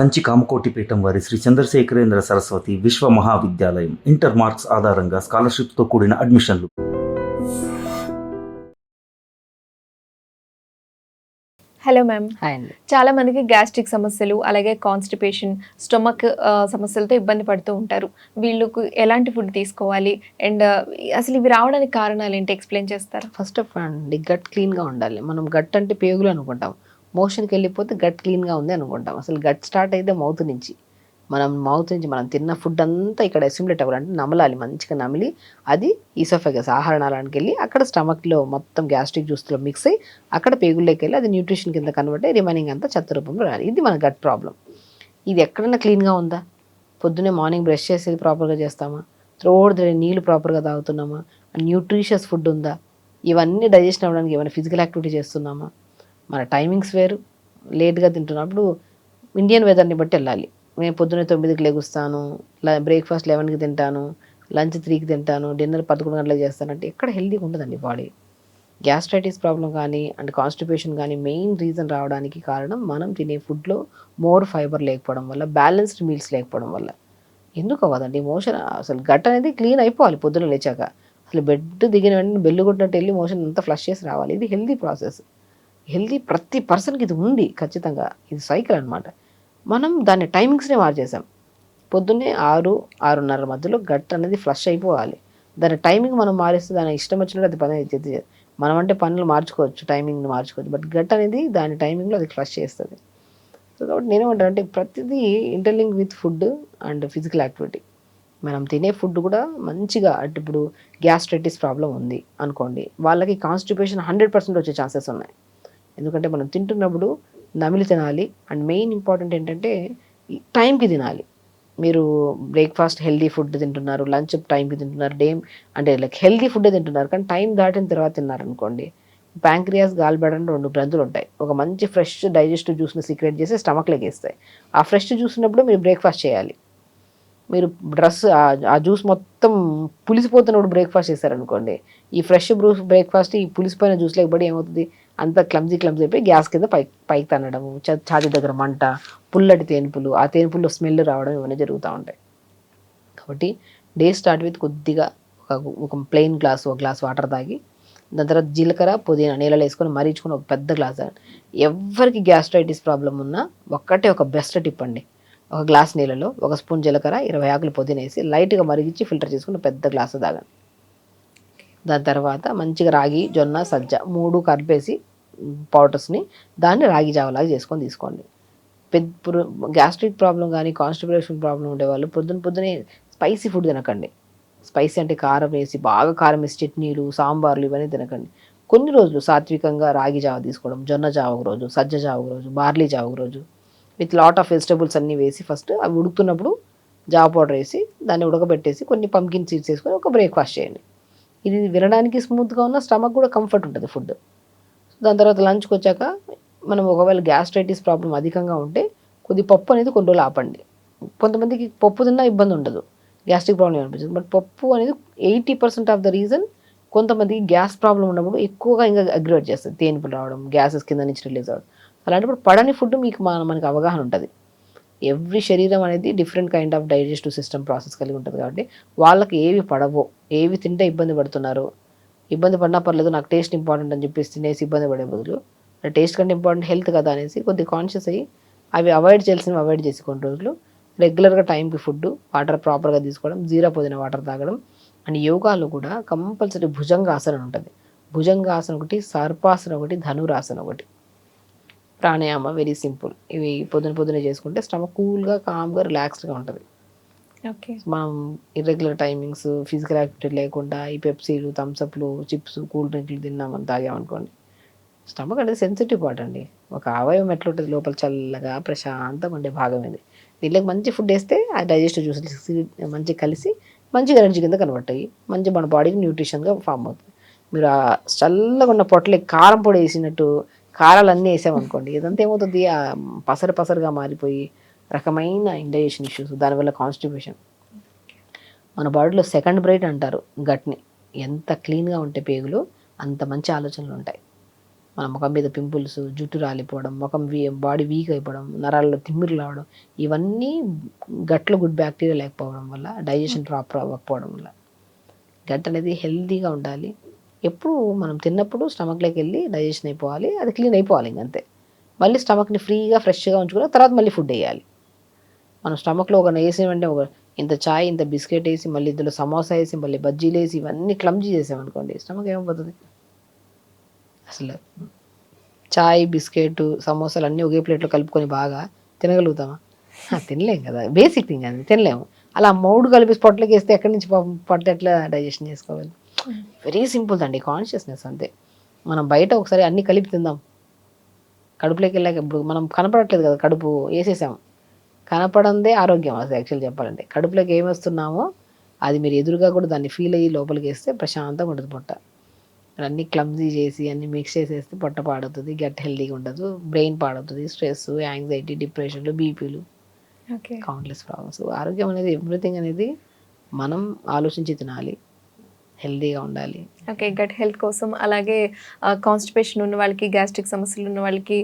కంచి కామకోటి పీఠం వారి శ్రీ చంద్రశేఖరేంద్ర సరస్వతి విశ్వ మహావిద్యాలయం ఇంటర్ మార్క్స్ ఆధారంగా స్కాలర్షిప్తో కూడిన అడ్మిషన్లు. Hello ma'am. హాయ్ అండి. చాలా మందికి గ్యాస్ట్రిక్ సమస్యలు, అలాగే కాన్స్టిపేషన్, స్టొమక్ సమస్యలతో ఇబ్బంది పడుతూ ఉంటారు. వీళ్ళకు ఎలాంటి ఫుడ్ తీసుకోవాలి అండ్ అసలు ఇవి రావడానికి కారణాలు ఏంటి ఎక్స్ప్లెయిన్ చేస్తారా? ఫస్ట్ ఆఫ్ అండి, గట్ క్లీన్గా ఉండాలి. మనం గట్ అంటే పేగులు అనుకుంటాం, మోషన్కి వెళ్ళిపోతే గట్ క్లీన్గా ఉంది అనుకుంటాం. అసలు గట్ స్టార్ట్ అయితే మౌత్ నుంచి. మౌత్ నుంచి మనం తిన్న ఫుడ్ అంతా ఇక్కడ అసిమిలేట్ అవ్వాలంటే నమలాలి, మంచిగా నమిలి అది ఈసోఫెగస్ ఆహార నాళానికి వెళ్ళి అక్కడ స్టమక్లో మొత్తం గ్యాస్ట్రిక్ జ్యూస్లో మిక్స్ అయ్యి అక్కడ పేగుల్లోకి వెళ్ళి అది న్యూట్రిషన్ కింద కన్వర్ట్ అయ్యి రిమైనింగ్ అంతా చెత్త రూపంలో రాలి. ఇది మన గట్ ప్రాబ్లం. ఇది ఎక్కడైనా క్లీన్గా ఉందా? పొద్దున్నే మార్నింగ్ బ్రష్ చేసేది ప్రాపర్గా చేస్తామా? త్రోడ్ నీళ్ళు ప్రాపర్గా తాగుతున్నామా? న్యూట్రిషియస్ ఫుడ్ ఉందా? ఇవన్నీ డైజెషన్ అవ్వడానికి ఏమైనా ఫిజికల్ యాక్టివిటీ చేస్తున్నామా? మన టైమింగ్స్ వేరు. లేట్గా తింటున్నప్పుడు ఇండియన్ వెదర్ని బట్టి వెళ్ళాలి. నేను పొద్దున్నే 9కి లెగుస్తాను, బ్రేక్ఫాస్ట్ 11కి తింటాను, లంచ్ 3కి తింటాను, డిన్నర్ 11 గంటలకు చేస్తానంటే ఎక్కడ హెల్తీగా ఉండదండి బాడీ. గ్యాస్ట్రైటిస్ ప్రాబ్లం కానీ అండ్ కాన్స్టిపేషన్ కానీ మెయిన్ రీజన్ రావడానికి కారణం మనం తినే ఫుడ్లో మోర్ ఫైబర్ లేకపోవడం వల్ల, బ్యాలెన్స్డ్ మీల్స్ లేకపోవడం వల్ల. ఎందుకు అవ్వదండి మోషన్? అసలు గట్ అనేది క్లీన్ అయిపోవాలి పొద్దున్న లేచాక. అసలు బెడ్ దిగిన వెంటనే బెల్లు కొట్టినట్టు వెళ్ళి మోషన్ అంతా ఫ్లష్ చేసి రావాలి. ఇది హెల్తీ ప్రాసెస్. హెల్తీ ప్రతి పర్సన్కి ఇది ఉంది ఖచ్చితంగా. ఇది సైకిల్ అనమాట. మనం దాన్ని టైమింగ్స్నే మార్చేసాం. పొద్దున్నే 6-6:30 మధ్యలో గట్ అనేది ఫ్లష్ అయిపోవాలి. దాని టైమింగ్ మనం మారిస్తే దాని ఇష్టం వచ్చినట్టు అది పని అయితే మనం అంటే పనులు మార్చుకోవచ్చు, టైమింగ్ని మార్చుకోవచ్చు, బట్ గట్ అనేది దాని టైమింగ్లో అది ఫ్లష్ చేస్తుంది. సో కాబట్టి నేనేమంటాను అంటే ప్రతిదీ interlink with food and physical activity. మనం తినే ఫుడ్ కూడా మంచిగా, అంటే ఇప్పుడు గ్యాస్ట్రైటిస్ ప్రాబ్లం ఉంది అనుకోండి, వాళ్ళకి కాన్స్టిపేషన్ 100% వచ్చే ఛాన్సెస్ ఉన్నాయి. ఎందుకంటే మనం తింటున్నప్పుడు నమిలి తినాలి. అండ్ మెయిన్ ఇంపార్టెంట్ ఏంటంటే టైంకి తినాలి. మీరు బ్రేక్ఫాస్ట్ హెల్దీ ఫుడ్ తింటున్నారు, లంచ్ టైంకి తింటున్నారు, అంటే లైక్ హెల్దీ ఫుడ్ తింటున్నారు, కానీ టైం దాటిన తర్వాత తిన్నారనుకోండి, ప్యాంక్రియాస్, గాల్బ్లాడర్ అని 2 గ్రంథులు ఉంటాయి. ఒక మంచి ఫ్రెష్ డైజెస్టివ్ జ్యూస్ని సీక్రెట్ చేసి స్టమక్లోకి వేస్తాయి. ఆ ఫ్రెష్ జ్యూస్ ఉన్నప్పుడు మీరు బ్రేక్ఫాస్ట్ చేయాలి. మీరు ఆ జ్యూస్ మొత్తం పులిసిపోతున్నప్పుడు బ్రేక్ఫాస్ట్ చేశారనుకోండి, ఈ ఫ్రెష్ బ్రేక్ఫాస్ట్ ఈ పులిసిపోయిన జ్యూస్లోకి పడి ఏమవుతుంది, అంత క్లమ్జీ అయిపోయి గ్యాస్ కింద పైకి తన్నడము, ఛాతీ దగ్గర మంట, పుల్లటి తేనుపులు, ఆ తేనుపుల్లో స్మెల్ రావడం, ఇవన్నీ జరుగుతూ ఉంటాయి. కాబట్టి డే స్టార్ట్ విత్ కొద్దిగా ఒక ప్లెయిన్ గ్లాస్, ఒక గ్లాస్ వాటర్ తాగి, దాని తర్వాత జీలకర్ర, పుదీనా నీళ్ళలో వేసుకొని మరీచుకొని ఒక పెద్ద గ్లాస్ తాగండి. ఎవరికి గ్యాస్ట్రైటిస్ ప్రాబ్లం ఉన్నా ఒక బెస్ట్ టిప్ అండి. ఒక గ్లాస్ నీళ్ళలో 1 స్పూన్ జీలకర్ర, 20 ఆకులు పుదీనా వేసి లైట్గా మరిగించి ఫిల్టర్ చేసుకుని పెద్ద గ్లాసు తాగండి. దాని తర్వాత మంచిగా రాగి, జొన్న, సజ్జ 3 కలిపేసి పౌడర్స్ని దాన్ని రాగి జావలాగా చేసుకొని తీసుకోండి. గ్యాస్ట్రిక్ ప్రాబ్లం కానీ కాన్స్టిపేషన్ ప్రాబ్లం ఉండేవాళ్ళు పొద్దునే స్పైసీ ఫుడ్ తినకండి. స్పైసీ అంటే కారం వేసి, బాగా కారం వేసి చట్నీలు, సాంబార్లు ఇవన్నీ తినకండి. కొన్ని రోజులు సాత్వికంగా రాగి జావ తీసుకోవడం, జొన్న జావ ఒక రోజు, సజ్జ జావ ఒక రోజు, బార్లీ జావ ఒక రోజు, విత్ లాట్ ఆఫ్ వెజిటబుల్స్ అన్నీ వేసి ఫస్ట్ అవి ఉడుకుతున్నప్పుడు జావ పౌడర్ వేసి దాన్ని ఉడకబెట్టేసి కొన్ని పంకిన్ సీడ్స్ వేసుకొని ఒక బ్రేక్ఫాస్ట్ చేయండి. ఇది వినడానికి స్మూత్గా ఉన్న, స్టమక్ కూడా కంఫర్ట్ ఉంటుంది ఫుడ్. దాని తర్వాత లంచ్కి వచ్చాక మనం ఒకవేళ గ్యాస్ట్రైటిస్ ప్రాబ్లం అధికంగా ఉంటే పప్పు అనేది కొన్ని రోజులు ఆపండి. కొంతమందికి పప్పు తిన్నా ఇబ్బంది ఉండదు, గ్యాస్ట్రిక్ ప్రాబ్లం అనిపించదు, బట్ పప్పు అనేది 80% ఆఫ్ ద రీజన్. కొంతమందికి గ్యాస్ ప్రాబ్లం ఉన్నప్పుడు ఎక్కువగా ఇంకా అగ్రివేట్ చేస్తుంది, తేనుపులు రావడం, గ్యాసెస్ కింద నుంచి రిలీజ్ అవ్వడం. అలాంటప్పుడు పడని ఫుడ్ మీకు మనకి అవగాహన ఉంటుంది. ఎవ్రీ శరీరం అనేది different kind of digestive system process కలిగి ఉంటుంది. కాబట్టి వాళ్ళకి ఏవి పడవో, ఏవి తింటే ఇబ్బంది పడుతున్నారో, ఇబ్బంది పడినా పర్లేదు నాకు టేస్ట్ ఇంపార్టెంట్ అని చెప్పేసి తినేసి ఇబ్బంది పడే బదులు, టేస్ట్ కంటే ఇంపార్టెంట్ హెల్త్ కదా అనేసి కొద్దిగా కాన్షియస్ అయ్యి అవి అవాయిడ్ చేయాల్సినవి అవాయిడ్ చేసి కొన్ని రోజులు రెగ్యులర్గా టైంకి ఫుడ్, వాటర్ ప్రాపర్గా తీసుకోవడం, జీరా పుదీనా వాటర్ తాగడం. అండ్ యోగాలో కూడా కంపల్సరీ భుజంగాసనం ఉంటుంది. భుజంగాసనం ఒకటి, సర్పాసనం ఒకటి, ధనురాసనం ఒకటి, ప్రాణాయామ వెరీ సింపుల్. ఇవి పొద్దునే చేసుకుంటే స్టమక్ కూల్గా, కామ్గా, రిలాక్స్డ్గా ఉంటుంది. ఓకే. మనం ఇర్రెగ్యులర్ టైమింగ్స్, ఫిజికల్ యాక్టివిటీ లేకుండా ఈ పెప్సీలు, థమ్స్అప్లు, చిప్స్, కూల్ డ్రింక్లు తాగామనుకోండి, స్టమక్ అనేది సెన్సిటివ్ పార్ట్ అండి. ఒక అవయవం ఎట్లా ఉంటుంది, లోపల చల్లగా ప్రశాంతంగా ఉండే భాగం ఇది. దీంట్లోకి మంచి ఫుడ్ వేస్తే ఆ డైజెస్టివ్ జ్యూసెస్ మంచిగా కలిసి మంచిగా ఎనర్జీ కింద కన్వర్ట్ అయ్యి మంచి మన బాడీకి న్యూట్రిషన్గా ఫామ్ అవుతుంది. మీరు ఆ చల్లగా ఉన్న పొట్టలకి కారం పొడి వేసినట్టు కారాలన్నీ వేసామనుకోండి, ఇదంతా ఏమవుతుంది, ఆ పసరుగా మారిపోయి రకమైన ఇండైజెషన్ ఇష్యూస్, దానివల్ల కాన్స్టిపేషన్. మన బాడీలో సెకండ్ బ్రెయిన్ అంటారు గట్ని. ఎంత క్లీన్గా ఉంటే పేగులు అంత మంచి ఆలోచనలు ఉంటాయి. మన ముఖం మీద పింపుల్స్, జుట్టు రాలిపోవడం, బాడీ వీక్ అయిపోవడం, నరాల్లో తిమ్మిరి రావడం, ఇవన్నీ గట్లో గుడ్ బ్యాక్టీరియా లేకపోవడం వల్ల, డైజెషన్ ప్రాపర్ అవ్వకపోవడం వల్ల. గట్ అనేది హెల్తీగా ఉండాలి. ఎప్పుడు మనం తిన్నప్పుడు స్టమక్లోకి వెళ్ళి డైజెషన్ అయిపోవాలి, అది క్లీన్ అయిపోవాలి ఇంకంతే. మళ్ళీ స్టమక్ని ఫ్రీగా ఫ్రెష్గా ఉంచుకుని తర్వాత మళ్ళీ ఫుడ్ వేయాలి. మనం స్టమక్లో ఒక వేసామంటే ఒక ఇంత చాయ్, ఇంత బిస్కెట్ వేసి, మళ్ళీ ఇందులో సమోసా వేసి, మళ్ళీ బజ్జీలు వేసి, ఇవన్నీ క్లమ్జీ చేసామనుకోండి, స్టమక్ ఏమైపోతుంది? అసలు చాయ్, బిస్కెట్, సమోసాలు అన్నీ ఒకే ప్లేట్లో కలుపుకొని బాగా తినగలుగుతామా? తినలేం కదా, బేసిక్ థింగ్ అది తినలేము. అలా 3 కలిపి పొట్టలోకి వేస్తే ఎక్కడి నుంచి పొట్ట ఎట్లా డైజెషన్ చేసుకోవాలి? వెరీ సింపుల్ అండి, కాన్షియస్నెస్ అంతే. మనం బయట ఒకసారి అన్నీ కలిపి తిందాం, కడుపులోకి వెళ్ళాక. ఇప్పుడు మనం కనపడట్లేదు కదా, కడుపు వేసేసాం, కనపడందే ఆరోగ్యం. అసలు యాక్చువల్ చెప్పాలంటే కడుపులోకి ఏమొస్తున్నామో అది మీరు ఎదురుగా కూడా దాన్ని ఫీల్ అయ్యి లోపలికి వేస్తే ప్రశాంతంగా ఉంటుంది పొట్ట. అన్నీ క్లమ్జీ చేసి అన్నీ మిక్స్ చేసేస్తే పొట్ట పాడవుతుంది, గట్ హెల్తీగా ఉండదు, బ్రెయిన్ పాడవుతుంది, స్ట్రెస్, యాంగ్జైటీ, డిప్రెషన్లు, బీపీలు, కౌంట్లెస్ ప్రాబ్లమ్స్. ఆరోగ్యం అనేది ఎవ్రీథింగ్ అనేది మనం ఆలోచించి తినాలి, హెల్తీగా ఉండాలి. ఓకే, గట్ హెల్త్ కోసం అలాగే కాన్స్టిపేషన్ ఉన్న వాళ్ళకి, గ్యాస్ట్రిక్ సమస్యలు ఉన్న వాళ్ళకి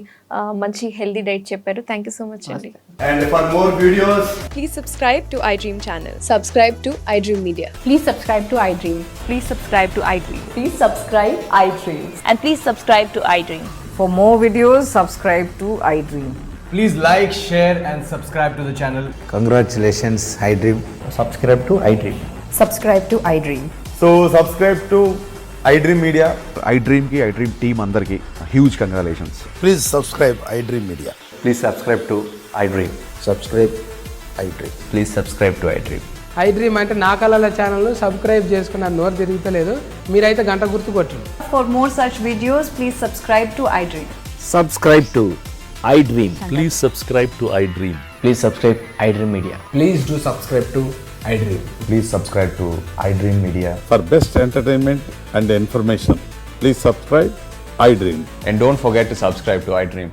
మంచి హెల్తీ డైట్ చెప్పారు. థ్యాంక్ యూ సో మచ్ అండి. And for more videos, Please subscribe to iDream channel. Subscribe to iDream Media. Please subscribe to iDream. Please subscribe to iDream. Please subscribe iDream. And please subscribe to iDream. For more videos, subscribe to iDream. please like, share and subscribe to the channel. Congratulations, iDream. Subscribe to iDream. Subscribe to iDream. So subscribe to iDream Media. iDream ki iDream team andarki huge congratulations. Please subscribe iDream Media. Please subscribe to iDream. Subscribe iDream. Please subscribe to iDream. iDream అంటే నా కళల ఛానల్ను subscribe చేసుకున్న నోరు తిరుగుతలేదు, మీరైతే గంట గుర్తు కొట్టండి. For more such videos, please subscribe to iDream. Subscribe to iDream. Please subscribe to iDream. Please subscribe iDream Media. Please do subscribe to iDream. Please subscribe to iDream Media. For best entertainment and information, please subscribe iDream. And don't forget to subscribe to iDream.